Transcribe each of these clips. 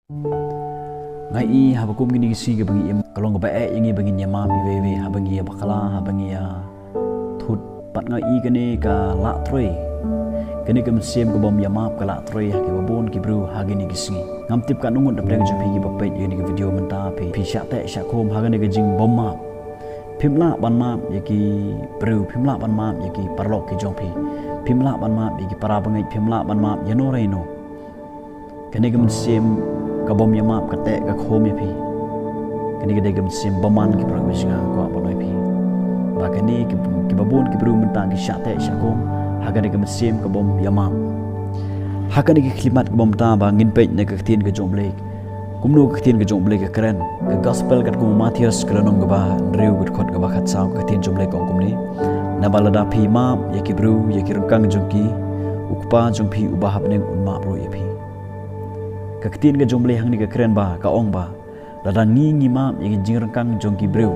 ngai i habakum gini si ga bangi im kalong ga bae yangi bangi nyama mi wewe habangi ya bakala habangi ya thut pat ngai i gane ka la troi kini kam sem ga bom yama ka la troi ha ke babon ki bru ha gini gisngi ngam tip ka nungun dapre ga jupi gi bapai gini ga video menta pi sha te sha khom ha gani ga jing bom ma phimla ban ma yaki bru phimla ban ma yaki parlok ki jong pi phimla ban ma yaki para bangai phimla ban ma yano reino kini kam sem ka bom yama ka te ka khom ya pi kini ga degam sem boman ki pro wisga ko aponoi pi ba kini ki babon ki bru menta ki sha te sha khom ha ga degam sem ka bom yama ha ka ni ki klimat ka bom ta ba ngin pe ne ka tin ka jom blek kumno ka tin ka jom blek ka kren ka gospel ka ku Matthias kranong ga ba reu gut khot ga ba khat saw ka tin jom blek ko kumni na balada phi ma ya ki bru ya ki rangkang jongki ukpa jongphi uba habneng unma bro ya phi ka tin ga jomble hang ni ka kren ba ka ong ba la ngi ngi ma yang jing rangkang jongki breu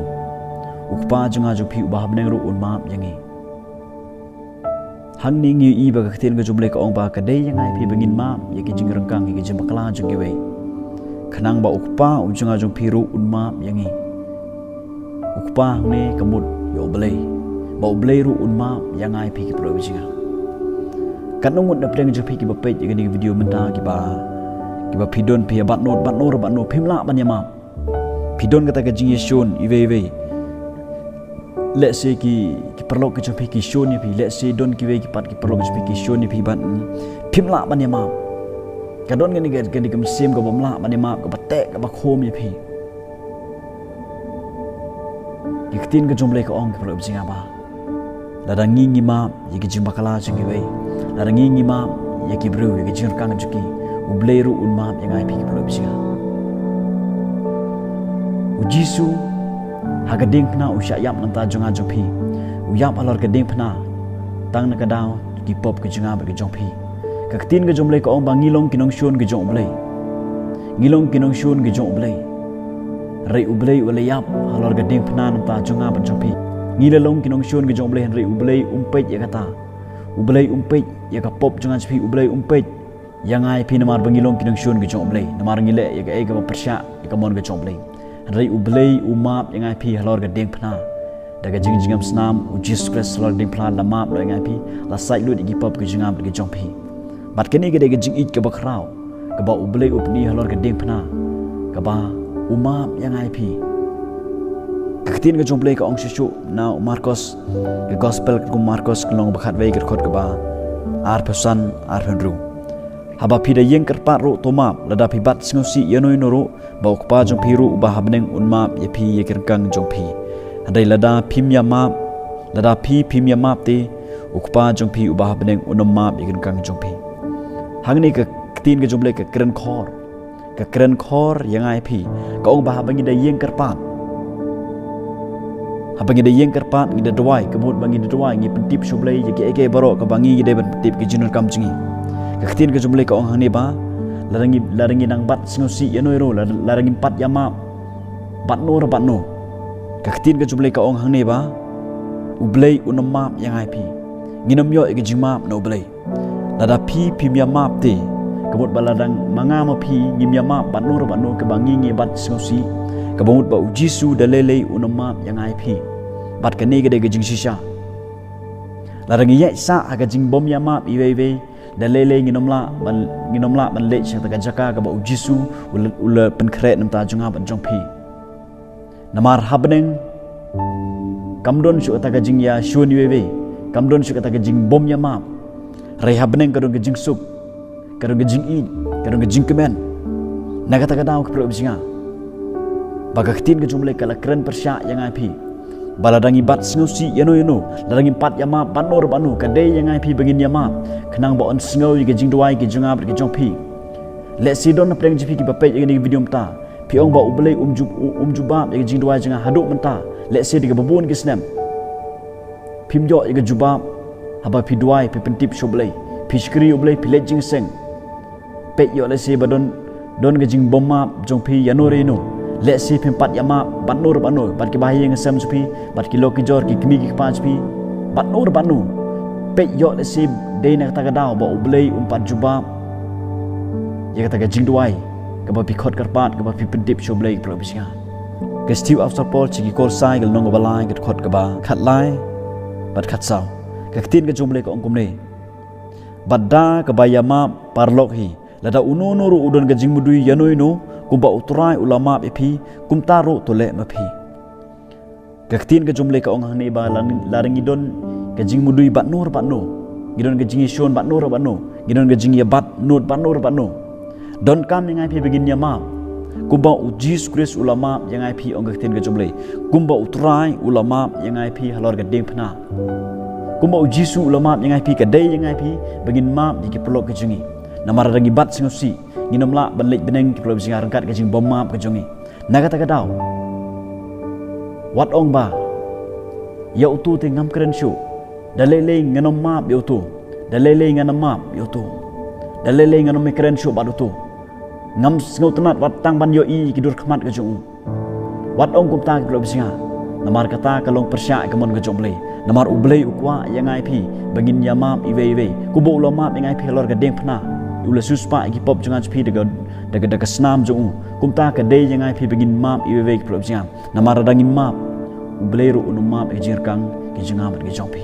ukpa junga ju phi ba habneng ru un ma yangi hang ni ngi i ba ka tin ga jomble ka ong ba ka dei yang ai phi bangin ma yang jing rangkang yang jing bakla jongki wei khanang ba ukpa junga ju phi ru un ma yangi ukpa ne kamut yo blei ba blei ru un ma yang ai phi ki pro jinga kanung da preng ju phi ki ba pe yang ni video menta ki ba kiba pidon pia batno phimla banyama pidon kata ka jing shon ive let's say ki perlo ka chopi ki shon ni pi let's say don ki ve ki pat ki perlo ka chopi ki shon ni pi ban phimla banyama ka don ngani ga ni kam sim ka bomla banyama ka batte ka ba khom ni pi yiktin ka jomble ka ong ka perlo jinga ba la dangi ngi ma yiki jing bakala jingi ve la dangi ngi ma yiki bru yiki jing kang juki ubleru unmam yang ai piki pro bisga ujisu haga ding pna usya yap nanta jonga jopi uyap alor ke ding pna tang na kadao ki pop ke jonga ba ke jongpi ka tin ke jomle ko ong ba ngilong kinong shon ke jong blei ngilong kinong shon ke jong blei rei ublei ule yap alor ke ding pna nanta jonga ba jongpi ngilong kinong shon ke jong blei rei ublei umpet ya kata ublei umpet ya ka pop jonga jopi ublei umpet yang ai pi namar bangilong kinong shun ke jong blei namar ngile ya ga ega persya ya ka mon ke jong blei rei ublei umap yang ai pi halor ga deng phna daga jing jingam snam ujis kres halor deng phna lamap lo yang ai pi la sai lu di pop ke jingam ke jong pi bat keni ga daga jing ik ke bakrau ke ba ublei upni halor ga deng phna ke ba umap yang ai pi katin ke jong blei ka ong shu na Marcos ke gospel ke Marcos kelong bakhat wei ke khot ke ba ar pesan ar hendru haba pida yeng kerpat ro tomap lada pibat singosi yanoi noro ba ukpa jong piru ba habneng unmap ye pi ye kirkang jong pi andai lada phimya map lada phimya map te ukpa jong pi ba habneng unmap ye kirkang jong pi hangni ka tin ke jomble ka kren khor yang ai pi ka ong ba habangi da yeng kerpat habangi da yeng kerpat ngi da dwai kebut bangi da dwai ngi pentip shublei ye ke eke baro ka bangi ge de pentip ke jinur kam jingi katin ke jomble ka ong hang ni ba larangi nang bat singosi yanoi ro larangi pat yama batno katin ke jomble ka ong hang ni ba ublei unamap yang ai pi nginom yo ke jingmap no ublei lada phim yamap te kebut baladang mangama pi ngim yamap batno ke bangi ngi bat singosi kabut ba ujisu dalele unamap yang ai pi bat ka ne ke jing shisha larangi ya sa aga jing bom yamap iwe dalele nginomla ban le cha ta jaka ka ba ujisu ula penkret namta junga ban jongpi namar habneng kamdon shu ta jing ya shuni wewe kamdon shu ta jing bom ya map rei habneng kadon jing sup kadon jing i kadon jing kemen naga ta daw ka pro bijinga bagaktin ke jumle kala keren persya yang ai baladangi bat singosi yano ladangi pat yama banor banu kadai yang ai pi bangin yama kenang ba on singo ge jing duai ge junga ge jong pi le si don preng jipi ki bapai ge video mta pi ong ba ublei umjuba ge jing duai junga haduk menta le si ge babun ge snam pim jo ge juba haba pi duai pi pentip shoblei pi skri ublei pi le jing seng pe yo le si badon don ge jing bomma jong pi yano reno le si pempat yama banur bat ki bahi yang sam supi bat ki loki jor ki kmi ki panch pi banur banu pe yo le si de na ta gadao ba ublei umpat juba ye kata ga jing duai kaba pikot karpat kaba pipendip shoblay pro bisinga ke stiu after pol chigi kor sai gal nong balai ke khot kaba khat lai bat khat sau ke tin ke jumle ko ongkum ne badda kaba yama parlok hi lada uno no ru udon ke jingmudui yanoi no kumba uturai ulama epi kumtaro tole mapi ke tin ke jumle ko ong ne ba laringi don ke jingmudui bat nur bat no gidon ke jingi shon bat nur bat no gidon ke jingi bat nur bat nur bat no don kam yang ai begin yama kumba ujis kris ulama yang ai ong ke tin ke jumle kumba utrai ulama yang ai halor ke ding phna kumba ujisu ulama yang ai ke dai yang ai begin ma di ke pelok ke jingi namara rangi bat singosi nginomla banlek beneng ke pelok singa rangkat ke jing bomma ke jingi naga ta daw wat ong ba ya utu te ngam keren shu dalele nganom ma bi utu dalele nganam ma bi utu dalele nganom keren shu ba utu ngam singau tenat wat tang ban yo i kidur khmat ke jung wat ong kum ta ke pelok singa namar kata kalong persya ke mon ke jomle namar ublei ukwa yang ai begin yamam iwe kubo ulama yang ai lor ke deng phna ula suspa gi pop jangan pi daga snam jung kumta ke dei yang ai begin mam iwe ke pelok singa namar dangin mam ublei ru unum mam ke jirkang ke jengam ke jompi